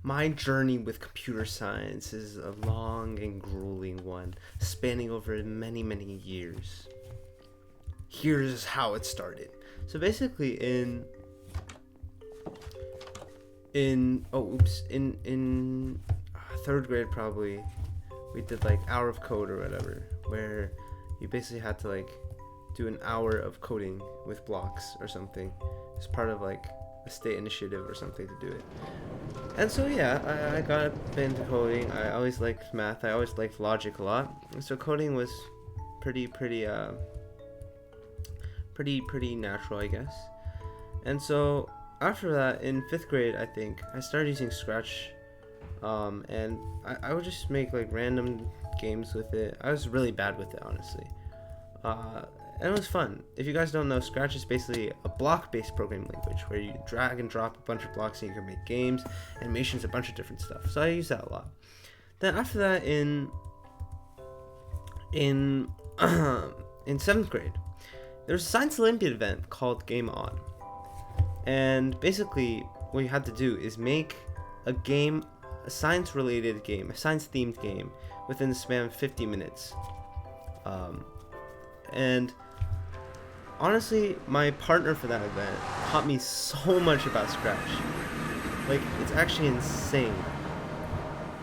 My journey with computer science is a long and grueling one, spanning over many, many years. Here's how it started. So basically, in third grade probably, we did like hour of code or whatever, where you basically had to like do an hour of coding with blocks or something as part of like a state initiative or something to do it. And so yeah, I got up into coding. I always liked math. I always liked logic a lot. And so coding was pretty natural, I guess. And so after that, in fifth grade, I think I started using Scratch, and I would just make like random games with it. I was really bad with it, honestly. Uh, and it was fun. If you guys don't know, Scratch is basically a block-based programming language where you drag and drop a bunch of blocks and you can make games, animations, a bunch of different stuff. So I use that a lot. Then after that, in in seventh grade, there was a Science Olympiad event called Game On, and basically what you had to do is make a game, a science-related game, a science-themed game within the span of 50 minutes. Um, and honestly, my partner for that event taught me so much about Scratch. Like, it's actually insane.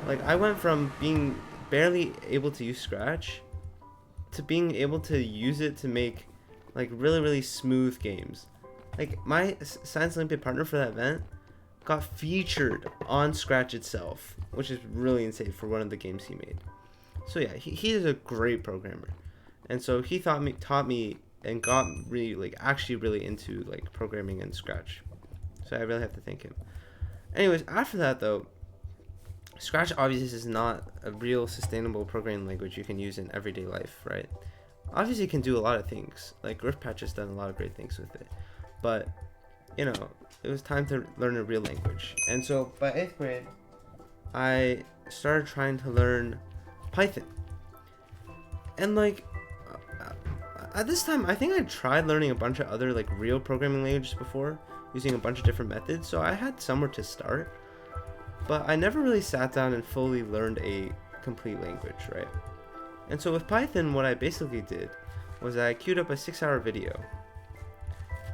Like, I went from being barely able to use Scratch to being able to use it to make like really, really smooth games. Like, my Science Olympiad partner for that event got featured on Scratch itself, which is really insane for one of the games he made. So yeah, he is a great programmer, and so he taught me and got really like actually really into like programming and Scratch. So I really have to thank him. Anyways, after that though, Scratch obviously is not a real sustainable programming language you can use in everyday life, right? Obviously it can do a lot of things. Like Griffpatch has done a lot of great things with it. But, you know, it was time to learn a real language. And so by 8th grade, I started trying to learn Python. And like at this time, I think I tried learning a bunch of other like real programming languages before, using a bunch of different methods, so I had somewhere to start. But I never really sat down and fully learned a complete language, right? And so with Python, what I basically did was I queued up a 6-hour video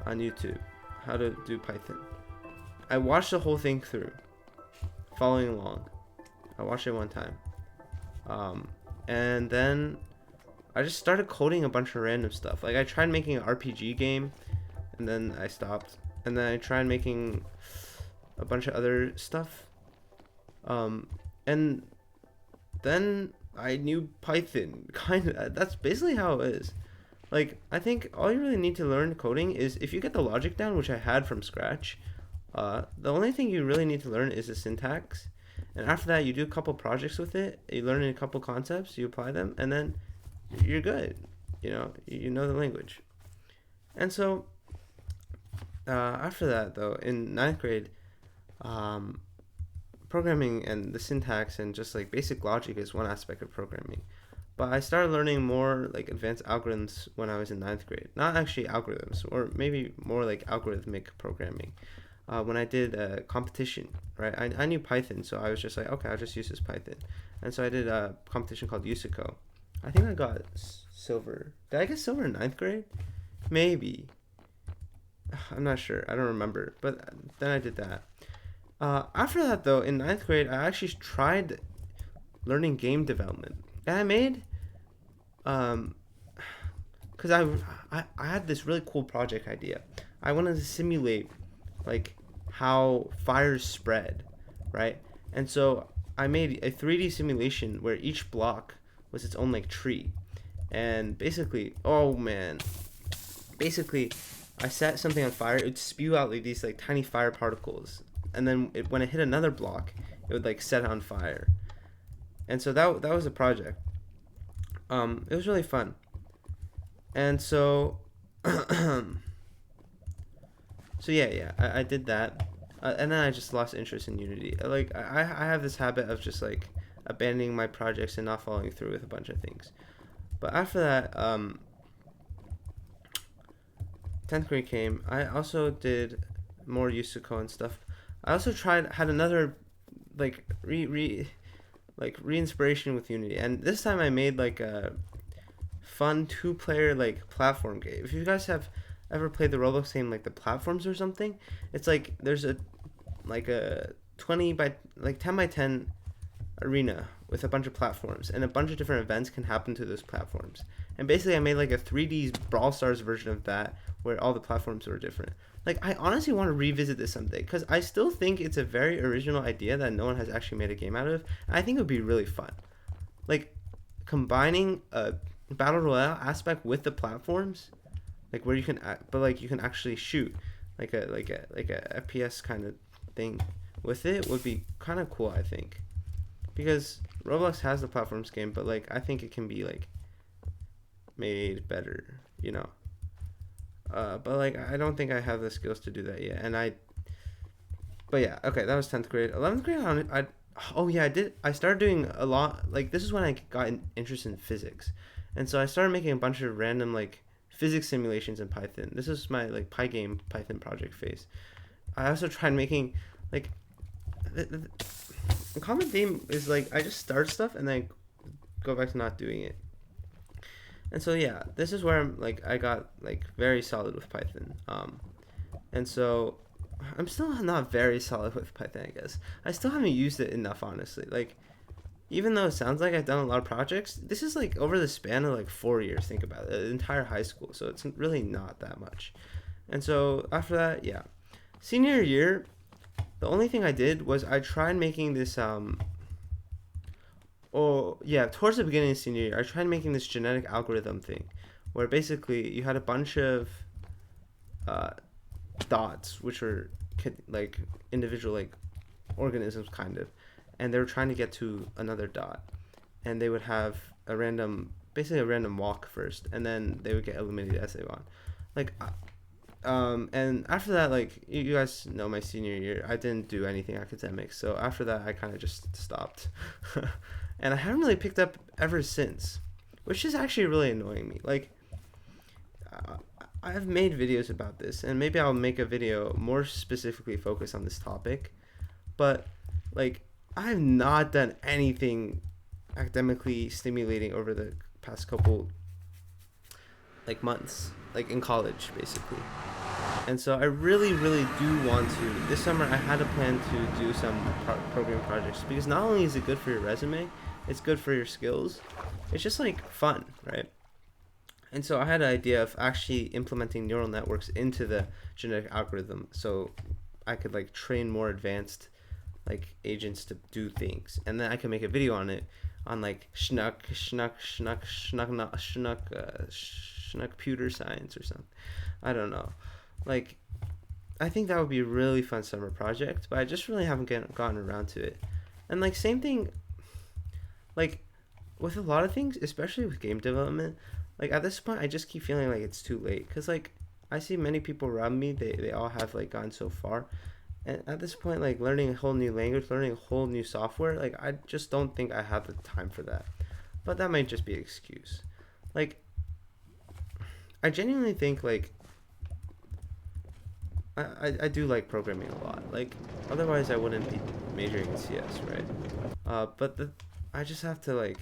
on YouTube, how to do Python. I watched the whole thing through, following along. I watched it one time. And then I just started coding a bunch of random stuff. Like I tried making an RPG game, and then I stopped. And then I tried making a bunch of other stuff. And then I knew Python. Kind of. That's basically how it is. Like, I think all you really need to learn coding is if you get the logic down, which I had from scratch, the only thing you really need to learn is the syntax. And after that, you do a couple projects with it, you learn a couple concepts, you apply them, and then you're good. You know the language. And so, after that, though, in ninth grade, programming and the syntax and just like basic logic is one aspect of programming. But I started learning more like advanced algorithms when I was in ninth grade. Not actually algorithms, or maybe more like algorithmic programming. When I did a competition, right? I knew Python, so I was just like, okay, I'll just use this Python. And so I did a competition called Yusuko. I think I got silver. Did I get silver in ninth grade? Maybe. I'm not sure. I don't remember. But then I did that. After that, though, in ninth grade, I actually tried learning game development. And I made, because I had this really cool project idea. I wanted to simulate, like, how fires spread, right? And so I made a 3D simulation where each block was its own, like, tree. And basically, oh man, basically, I set something on fire, it would spew out, like, these, like, tiny fire particles. And then when it hit another block, it would, like, set it on fire. And so that was a project. It was really fun. And so, so yeah, I did that. And then I just lost interest in Unity. Like, I have this habit of just, like, abandoning my projects and not following through with a bunch of things. But after that, 10th grade came. I also did more Yusuko and stuff. I also had another re-inspiration with Unity. And this time I made like a fun two-player like platform game. If you guys have ever played the Roblox game like the platforms or something, it's like there's a 20 by like 10 by 10 arena with a bunch of platforms, and a bunch of different events can happen to those platforms. And basically I made like a 3D Brawl Stars version of that where all the platforms were different. Like, I honestly want to revisit this someday because I still think it's a very original idea that no one has actually made a game out of. And I think it would be really fun. Like, combining a battle royale aspect with the platforms, like where you can, but like you can actually shoot, like a FPS kind of thing with it would be kind of cool. I think, because Roblox has the platforms game, but like I think it can be like made better, you know. But like I don't think I have the skills to do that yet. But yeah, okay, that was 10th grade. 11th grade, oh yeah, I started doing a lot. Like this is when I got interested in physics, and so I started making a bunch of random like physics simulations in Python. This is my like Pygame Python project phase. I also tried making like the common theme is like I just start stuff and then go back to not doing it. And so yeah, this is where I got like very solid with Python. And so I'm still not very solid with Python, I guess. I still haven't used it enough, honestly. Like, even though it sounds like I've done a lot of projects, this is like over the span of like 4 years. Think about it, the entire high school. So it's really not that much. And so after that, yeah, senior year, the only thing I did was I tried making this oh yeah, towards the beginning of senior year, I tried making this genetic algorithm thing, where basically you had a bunch of uh, dots, which were like individual like organisms kind of, and they were trying to get to another dot, and they would have basically a random walk first, and then they would get eliminated as they went. Like, and after that, like you guys know, my senior year, I didn't do anything academic, so after that, I kind of just stopped. And I haven't really picked up ever since, which is actually really annoying me. Like, I've made videos about this, and maybe I'll make a video more specifically focused on this topic, but like I have not done anything academically stimulating over the past couple like months, like in college basically. And so I really, really do want to. This summer I had a plan to do some programming projects, because not only is it good for your resume, it's good for your skills. It's just like fun, right? And so I had an idea of actually implementing neural networks into the genetic algorithm, so I could like train more advanced like agents to do things, and then I could make a video on it, on like computer science or something. I don't know. Like, I think that would be a really fun summer project, but I just really haven't gotten around to it. And like same thing, like with a lot of things, especially with game development, like at this point I just keep feeling like it's too late, because like I see many people around me, they all have like gone so far, and at this point, like learning a whole new language, learning a whole new software, like I just don't think I have the time for that. But that might just be an excuse. Like, I genuinely think like I do like programming a lot. Like, otherwise I wouldn't be majoring in CS, right? But I just have to like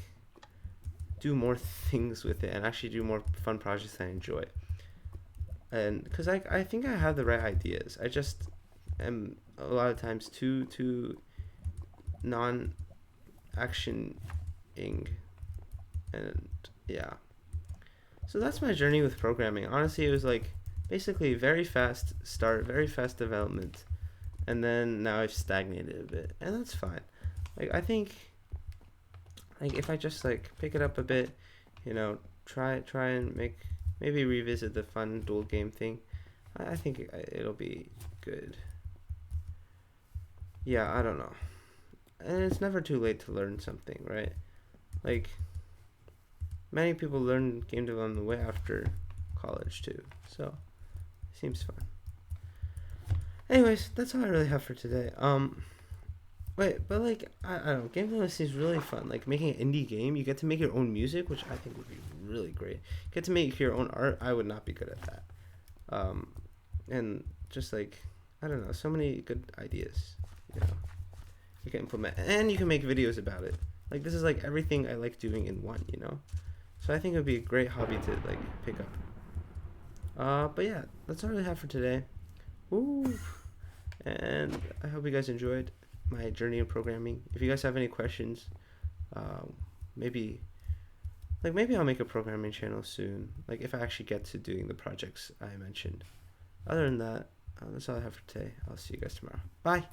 do more things with it and actually do more fun projects that I enjoy. And because I think I have the right ideas, I just am a lot of times too non-actioning, and yeah. So that's my journey with programming. Honestly, it was like basically very fast start, very fast development, and then now I've stagnated a bit, and that's fine. Like, I think like if I just like pick it up a bit, you know, try and maybe revisit the fun dual game thing, I think it'll be good. Yeah, I don't know. And it's never too late to learn something, right? Like, many people learn game development way after college too, so it seems fun. Anyways, that's all I really have for today. Wait, but like I don't know, game development seems really fun. Like making an indie game, you get to make your own music, which I think would be really great. You get to make your own art. I would not be good at that. And just like I don't know, so many good ideas. You know, you can implement, and you can make videos about it. Like, this is like everything I like doing in one, you know. So I think it would be a great hobby to like pick up. But yeah, that's all I have for today. Ooh. And I hope you guys enjoyed my journey in programming. If you guys have any questions, maybe maybe I'll make a programming channel soon. Like, if I actually get to doing the projects I mentioned. Other than that, that's all I have for today. I'll see you guys tomorrow. Bye.